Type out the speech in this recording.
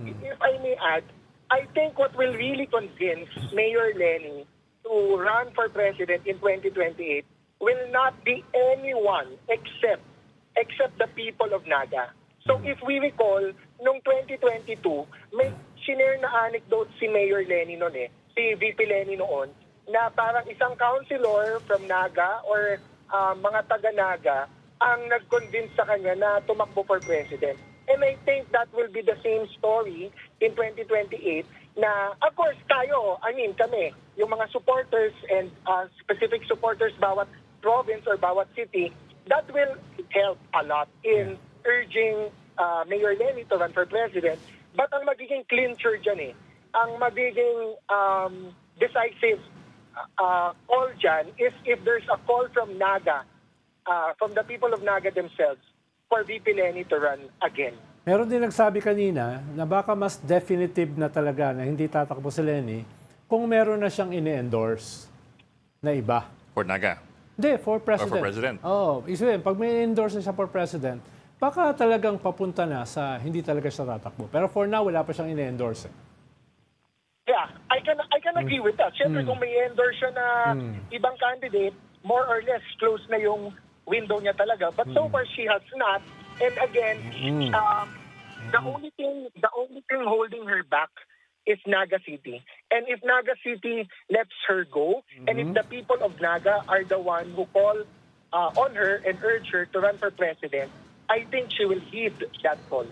if I may add, I think what will really convince Mayor Lenny to run for president in 2028 will not be anyone except the people of Naga. So if we recall, noong 2022, may sinare na anecdote si Mayor Lenny noon si VP Lenny noon, na parang isang councilor from Naga or mga taga-Naga ang nag-convince sa kanya na tumakbo for president. And I think that will be the same story in 2028 na, of course, tayo, kami, yung mga supporters and specific supporters bawat province or bawat city, that will help a lot in urging Mayor Lenny to run for president. But ang magiging clincher dyan ang magiging decisive call dyan is if there's a call from Naga, from the people of Naga themselves, for VP Lenny to run again. Meron din nagsabi kanina na baka mas definitive na talaga na hindi tatakbo si Lenny kung meron na siyang ini-endorse na iba. For Naga. Hindi, for president. Or for president. Oo. Isipin, pag may endorse na siya for president, baka talagang papunta na sa hindi talaga siya tatakbo. Pero for now, wala pa siyang ini-endorse. Yeah, I can agree with that. Siyempre, kung may endorse siya na ibang candidate, more or less close na yung window niya talaga. But so far, she has not. And again, the only thing holding her back is Naga City. And if Naga City lets her go, and if the people of Naga are the one who call on her and urge her to run for president, I think she will heed that call.